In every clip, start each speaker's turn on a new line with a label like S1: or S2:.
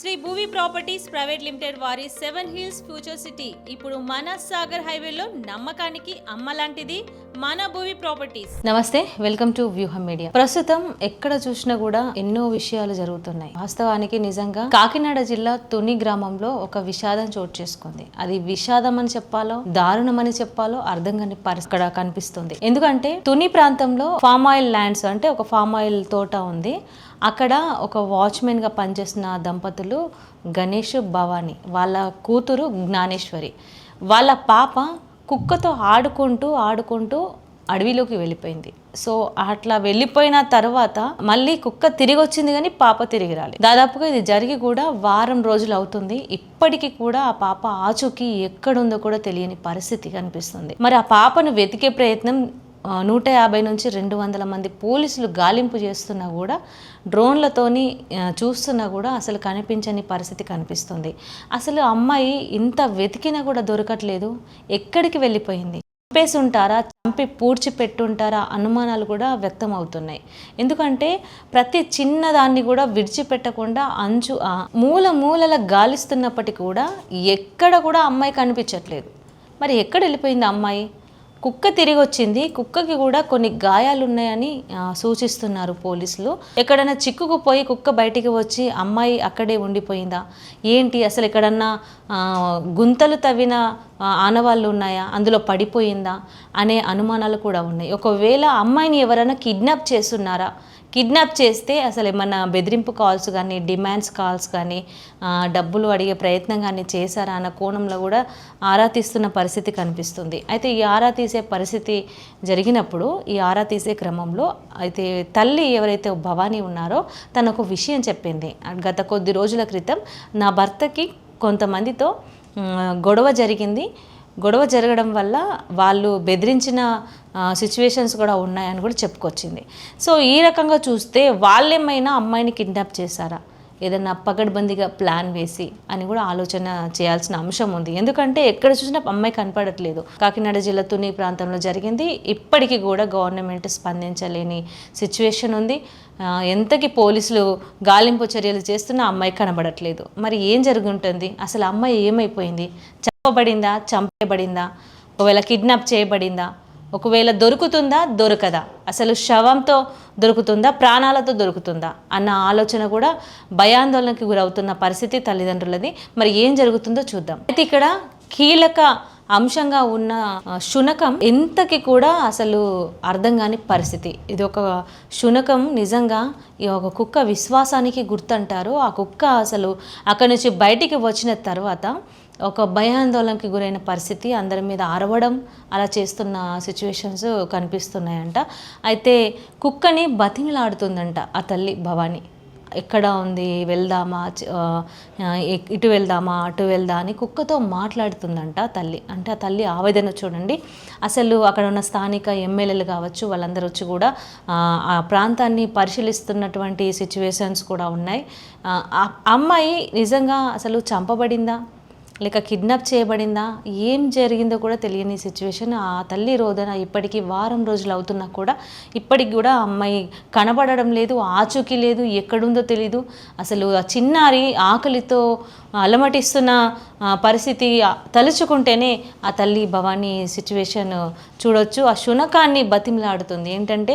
S1: Shri Bhuvi properties private limited వారి 7 hills future city ఇప్పుడు మన సాగర్ హైవేలో నమ్మకానికి అమ్మలాంటిది మన భూవి ప్రాపర్టీస్.
S2: నమస్తే, వెల్కమ్ టు వ్యూహం మీడియా. ప్రస్తుతం ఎక్కడ చూసినా కూడా ఎన్నో విషయాలు జరుగుతున్నాయి. వాస్తవానికి నిజంగా కాకినాడ జిల్లా తుని గ్రామంలో ఒక విషాదం చోటు చేసుకుంది. అది విషాదం అని చెప్పాలో దారుణం అని చెప్పాలో అర్థం కాని పరిస్థితి కనిపిస్తుంది. ఎందుకంటే తుని ప్రాంతంలో ఫామ్ ఆయిల్ ల్యాండ్స్ అంటే ఒక ఫామ్ ఆయిల్ తోట ఉంది. అక్కడ ఒక వాచ్మెన్గా పనిచేసిన దంపతులు గణేష్ భవాని, వాళ్ళ కూతురు జ్ఞానేశ్వరి, వాళ్ళ పాప కుక్కతో ఆడుకుంటూ అడవిలోకి వెళ్ళిపోయింది. సో అట్లా వెళ్ళిపోయిన తర్వాత మళ్ళీ కుక్క తిరిగి వచ్చింది కానీ పాప తిరిగి రాలేదు. దాదాపుగా ఇది జరిగి కూడా వారం రోజులు అవుతుంది. ఇప్పటికీ కూడా ఆ పాప ఆచూకీ ఎక్కడుందో కూడా తెలియని పరిస్థితి కనిపిస్తుంది. మరి ఆ పాపను వెతికే ప్రయత్నం 150 నుంచి 200 మంది పోలీసులు గాలింపు చేస్తున్నా కూడా, డ్రోన్లతోని చూస్తున్నా కూడా అసలు కనిపించని పరిస్థితి కనిపిస్తుంది. అసలు అమ్మాయి ఇంత వెతికినా కూడా దొరకట్లేదు. ఎక్కడికి వెళ్ళిపోయింది? చంపేసి ఉంటారా, చంపి పూడ్చి పెట్టుంటారా అనుమానాలు కూడా వ్యక్తం అవుతున్నాయి. ఎందుకంటే ప్రతి చిన్నదాన్ని కూడా విడిచిపెట్టకుండా మూలల గాలిస్తున్నప్పటికీ కూడా ఎక్కడ కూడా అమ్మాయి కనిపించట్లేదు. మరి ఎక్కడ వెళ్ళిపోయింది అమ్మాయి? కుక్క తిరిగి వచ్చింది. కుక్కకి కూడా కొన్ని గాయాలు ఉన్నాయని సూచిస్తున్నారు పోలీసులు. ఎక్కడైనా చిక్కుకుపోయి కుక్క బయటికి వచ్చి అమ్మాయి అక్కడే ఉండిపోయిందా ఏంటి? అసలు ఎక్కడన్నా గుంతలు తవ్విన ఆనవాళ్ళు ఉన్నాయా, అందులో పడిపోయిందా అనే అనుమానాలు కూడా ఉన్నాయి. ఒకవేళ అమ్మాయిని ఎవరైనా కిడ్నాప్ చేస్తున్నారా, కిడ్నాప్ చేస్తే అసలు ఏమన్నా బెదిరింపు కాల్స్ కానీ, డిమాండ్స్ కాల్స్ కానీ, డబ్బులు అడిగే ప్రయత్నం కానీ చేశారా అన్న కోణంలో కూడా ఆరా తీస్తున్న పరిస్థితి కనిపిస్తుంది. అయితే ఈ ఆరా తీసే పరిస్థితి జరిగినప్పుడు, ఈ ఆరా తీసే క్రమంలో అయితే తల్లి ఎవరైతే భవానీ ఉన్నారో తను ఒక విషయం చెప్పింది. గత కొద్ది రోజుల క్రితం నా భర్తకి కొంతమందితో గొడవ జరిగింది. గొడవ జరగడం వల్ల వాళ్ళు బెదిరించిన సిచ్యువేషన్స్ కూడా ఉన్నాయని కూడా చెప్పుకొచ్చింది. సో ఈ రకంగా చూస్తే వాళ్ళేమైనా అమ్మాయిని కిడ్నాప్ చేశారా, ఏదన్నా పగడ్బందీగా ప్లాన్ వేసి అని కూడా ఆలోచన చేయాల్సిన అంశం ఉంది. ఎందుకంటే ఎక్కడ చూసినా అమ్మాయి కనపడట్లేదు. కాకినాడ జిల్లా తుని ప్రాంతంలో జరిగింది. ఇప్పటికీ కూడా గవర్నమెంట్ స్పందించలేని సిచ్యువేషన్ ఉంది. ఎంతకి పోలీసులు గాలింపు చర్యలు చేస్తున్నా అమ్మాయి కనబడట్లేదు. మరి ఏం జరుగుంటుంది? అసలు అమ్మాయి ఏమైపోయింది? చంపబడిందా, చంపబడిందా, ఒకవేళ కిడ్నాప్ చేయబడిందా, ఒకవేళ దొరుకుతుందా, దొరకదా, అసలు శవంతో దొరుకుతుందా, ప్రాణాలతో దొరుకుతుందా అన్న ఆలోచన కూడా భయాందోళనకి గురవుతున్న పరిస్థితి తల్లిదండ్రులది. మరి ఏం జరుగుతుందో చూద్దాం. అయితే ఇక్కడ కీలక అంశంగా ఉన్న శునకం ఎంతకి కూడా అసలు అర్థం కాని పరిస్థితి. ఇది ఒక శునకం నిజంగా ఈ ఒక కుక్క విశ్వాసానికి గుర్తంటారు. ఆ కుక్క అసలు అక్కడి నుంచి బయటికి వచ్చిన తర్వాత ఒక భయాందోళనకి గురైన పరిస్థితి, అందరి మీద అరవడం అలా చేస్తున్న సిచ్యువేషన్స్ కనిపిస్తున్నాయంట. అయితే కుక్కని బతిమిలాడుతుందంట ఆ తల్లి భవానీ. ఎక్కడ ఉంది, వెళ్దామా, ఇటు వెళ్దామా, అటు వెళ్దా అని కుక్కతో మాట్లాడుతుందంట తల్లి. అంటే ఆ తల్లి ఆవేదన చూడండి. అసలు అక్కడ ఉన్న స్థానిక ఎమ్మెల్యేలు కావచ్చు, వాళ్ళందరూ వచ్చి కూడా ఆ ప్రాంతాన్ని పరిశీలిస్తున్నటువంటి సిచ్యువేషన్స్ కూడా ఉన్నాయి. అమ్మాయి నిజంగా అసలు చంపబడిందా, లేక కిడ్నాప్ చేయబడిందా, ఏం జరిగిందో కూడా తెలియని సిచ్యువేషన్. ఆ తల్లి రోదన ఇప్పటికీ వారం రోజులు అవుతున్నా కూడా ఇప్పటికి కూడా అమ్మాయి కనబడడం లేదు, ఆచూకీ లేదు, ఎక్కడుందో తెలీదు. అసలు ఆ చిన్నారి ఆకలితో అలమటిస్తున్న పరిస్థితి తలుచుకుంటేనే ఆ తల్లి భవానీ సిచ్యువేషన్ చూడొచ్చు. ఆ శునకాన్ని బతిమలాడుతుంది. ఏంటంటే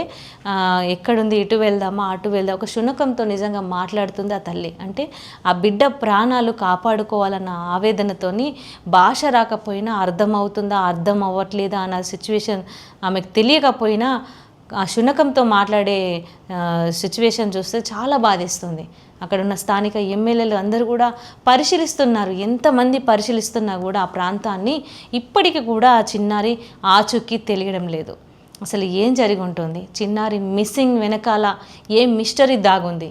S2: ఎక్కడుంది, ఇటు వెళ్దామా, అటు వెళ్దాం, ఒక శునకంతో నిజంగా మాట్లాడుతుంది ఆ తల్లి. అంటే ఆ బిడ్డ ప్రాణాలు కాపాడుకోవాలన్న ఆవేదనతోని భాష రాకపోయినా అర్థమవుతుందా, అర్థం అవ్వట్లేదా అన్న సిచ్యువేషన్ ఆమెకు తెలియకపోయినా ఆ శునకంతో మాట్లాడే సిచ్యువేషన్ చూస్తే చాలా బాధేస్తుంది. అక్కడ ఉన్న స్థానిక ఎమ్మెల్యేలు అందరూ కూడా పరిశీలిస్తున్నారు. ఎంతమంది పరిశీలిస్తున్నా కూడా ఆ ప్రాంతాన్ని ఇప్పటికీ కూడా ఆ చిన్నారి ఆచూకీ తెలియడం లేదు. అసలు ఏం జరిగి ఉంటుంది? చిన్నారి మిస్సింగ్ వెనకాల ఏ మిస్టరీ దాగుంది?